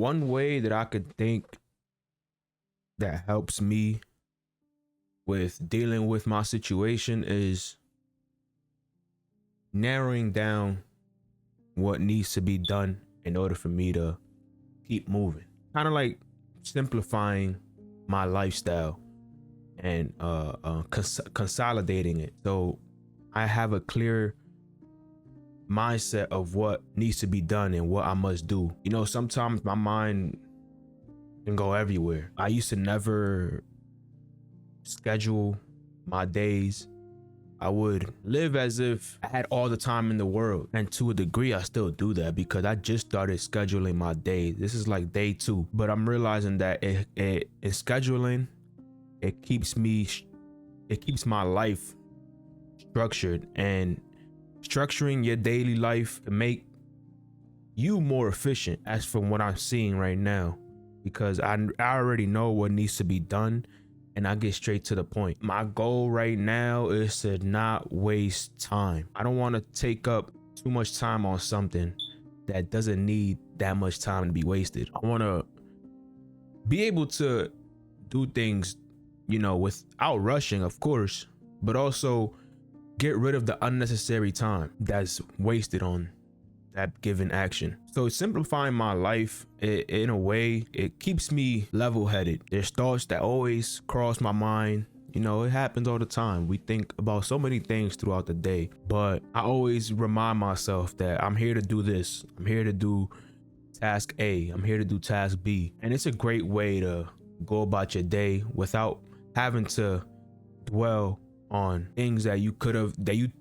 One way that I could think that helps me with dealing with my situation is narrowing down what needs to be done in order for me to keep moving. Kind of like simplifying my lifestyle and consolidating it. So I have a clear mindset of what needs to be done and what I must do. You know, sometimes my mind can go everywhere. I used to never schedule my days. I would live as if I had all the time in the world. And to a degree, I still do that because I just started scheduling my days. This is like day 2. But I'm realizing that in scheduling, it keeps my life structured, and structuring your daily life to make you more efficient, as from what I'm seeing right now, because I already know what needs to be done and I get straight to the point. My goal right now is to not waste time. I don't want to take up too much time on something that doesn't need that much time to be wasted. I want to be able to do things, you know, without rushing, of course, but also get rid of the unnecessary time that's wasted on that given action. So simplifying my life, in a way, it keeps me level-headed. There's thoughts that always cross my mind. You know, it happens all the time. We think about so many things throughout the day, but I always remind myself that I'm here to do this. I'm here to do task A. I'm here to do task B. And it's a great way to go about your day without having to dwell on things that you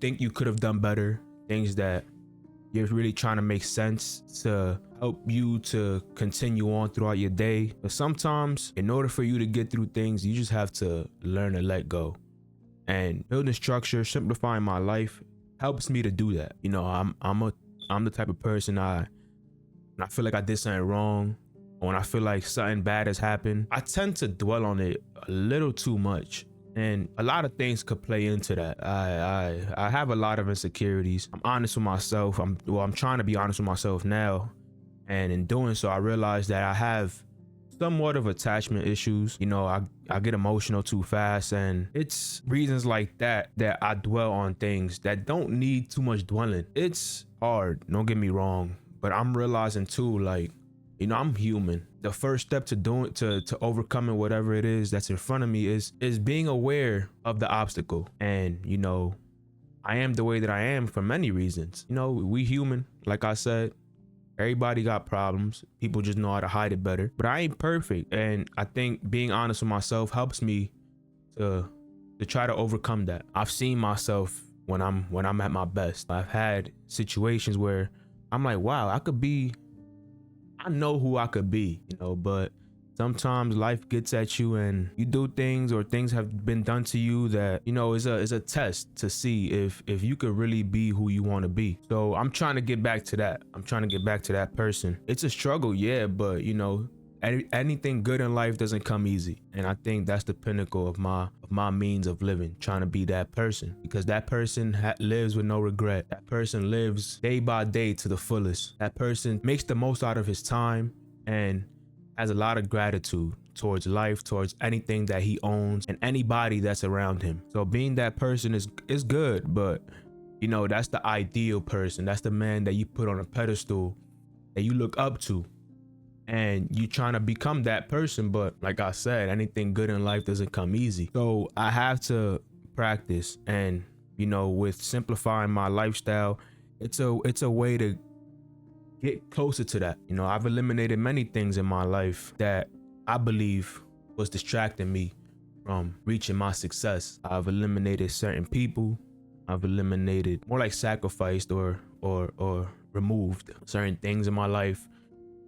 think you could have done better, things that you're really trying to make sense to help you to continue on throughout your day. But sometimes, in order for you to get through things, you just have to learn to let go. And building structure, simplifying my life helps me to do that. You know, I'm the type of person, when I feel like I did something wrong, or when I feel like something bad has happened, I tend to dwell on it a little too much. And a lot of things could play into that. I have a lot of insecurities. I'm honest with myself. I'm trying to be honest with myself now. And in doing so, I realize that I have somewhat of attachment issues. You know, I get emotional too fast, and it's reasons like that I dwell on things that don't need too much dwelling. It's hard, don't get me wrong, but I'm realizing too, like, you know, I'm human. The first step to overcoming whatever it is that's in front of me is being aware of the obstacle. And, you know, I am the way that I am for many reasons. You know, we human, like I said, everybody got problems. People just know how to hide it better. But I ain't perfect. And I think being honest with myself helps me to try to overcome that. I've seen myself when I'm at my best. I've had situations where I'm like, wow, I know who I could be, you know, but sometimes life gets at you and you do things, or things have been done to you that, you know, is a test to see if you could really be who you want to be. So I'm trying to get back to that. I'm trying to get back to that person. It's a struggle, yeah, but you know, anything good in life doesn't come easy. And I think that's the pinnacle of my means of living, trying to be that person, because that person lives with no regret. That person lives day by day to the fullest. That person makes the most out of his time and has a lot of gratitude towards life, towards anything that he owns and anybody that's around him. So being that person is good, but you know, that's the ideal person. That's the man that you put on a pedestal, that you look up to, and you trying to become that person. But like I said, anything good in life doesn't come easy. So I have to practice. And you know, with simplifying my lifestyle, it's a way to get closer to that. You know, I've eliminated many things in my life that I believe was distracting me from reaching my success. I've eliminated certain people. I've eliminated, more like sacrificed or removed certain things in my life,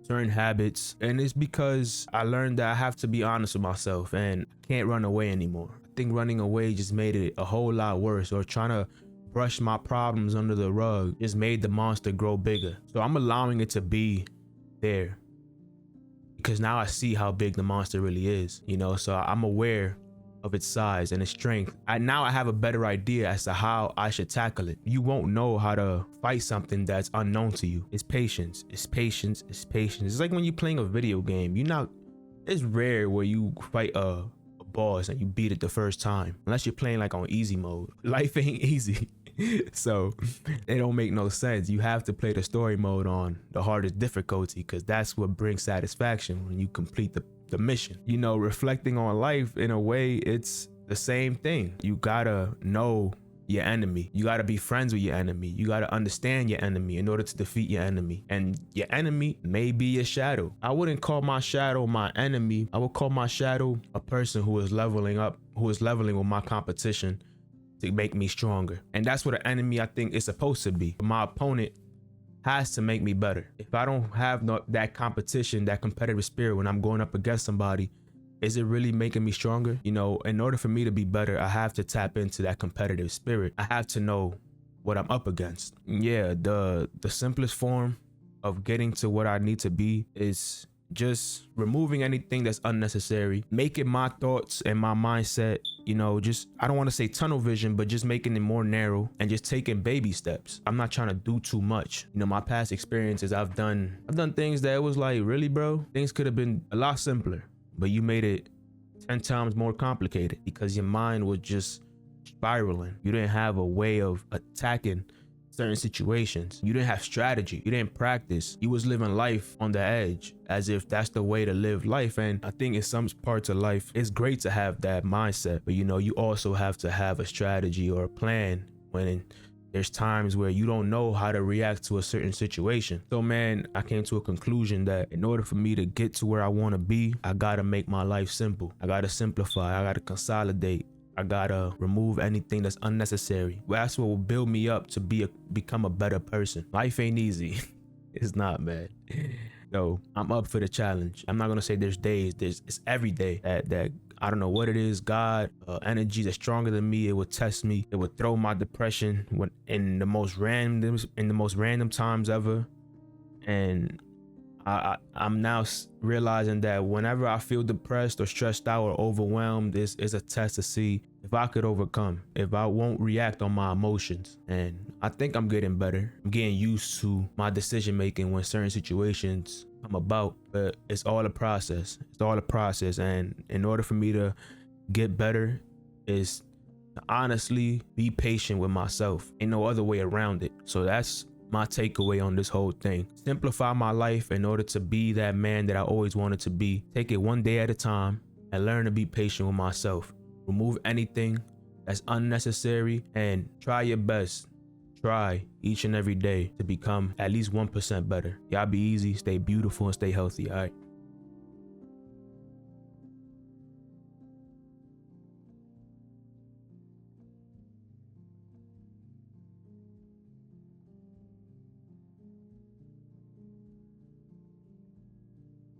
certain habits. And it's because I learned that I have to be honest with myself and I can't run away anymore. I think running away just made it a whole lot worse, or trying to brush my problems under the rug just made the monster grow bigger. So I'm allowing it to be there, because now I see how big the monster really is, you know. So I'm aware of its size and its strength. Now I have a better idea as to how I should tackle it. You won't know how to fight something that's unknown to you. It's patience. It's patience. It's patience. It's like when you're playing a video game. It's rare where you fight a boss and you beat it the first time, unless you're playing like on easy mode. Life ain't easy. So it don't make no sense. You have to play the story mode on the hardest difficulty, because that's what brings satisfaction when you complete the mission. You know, reflecting on life, in a way, it's the same thing. You gotta know your enemy. You gotta be friends with your enemy. You gotta understand your enemy in order to defeat your enemy. And your enemy may be your shadow. I wouldn't call my shadow my enemy. I would call my shadow a person who is leveling up, who is leveling with my competition to make me stronger. And that's what an enemy, I think, is supposed to be. My opponent has to make me better. If I don't have that competition, that competitive spirit when I'm going up against somebody, is it really making me stronger? You know, in order for me to be better, I have to tap into that competitive spirit. I have to know what I'm up against. Yeah, the simplest form of getting to what I need to be is just removing anything that's unnecessary, making my thoughts and my mindset, you know, just, I don't want to say tunnel vision, but just making it more narrow and just taking baby steps. I'm not trying to do too much. You know, my past experiences, I've done things that was like, really, bro, things could have been a lot simpler, but you made it 10 times more complicated because your mind was just spiraling. You didn't have a way of attacking certain situations. You didn't have strategy. You didn't practice. You was living life on the edge as if that's the way to live life. And I think in some parts of life, it's great to have that mindset, but you know, you also have to have a strategy or a plan when there's times where you don't know how to react to a certain situation. So man, I came to a conclusion that in order for me to get to where I want to be, I gotta make my life simple. I gotta simplify. I gotta consolidate. I gotta remove anything that's unnecessary. Well, that's what will build me up to become a better person. Life ain't easy. It's not, man. No, I'm up for the challenge. I'm not gonna say there's days. It's every day that I don't know what it is. God, energy that's stronger than me. It would test me. It would throw my depression in the most random times ever. And I'm now realizing that whenever I feel depressed or stressed out or overwhelmed, this is a test to see if I could overcome, if I won't react on my emotions. And I think I'm getting better. I'm getting used to my decision making when certain situations come about, but it's all a process. It's all a process. And in order for me to get better is to honestly be patient with myself. Ain't no other way around it. So that's my takeaway on this whole thing. Simplify my life in order to be that man that I always wanted to be. Take it one day at a time and learn to be patient with myself. Remove anything that's unnecessary and try your best. Try each and every day to become at least 1% better. Y'all be easy, stay beautiful, and stay healthy, all right?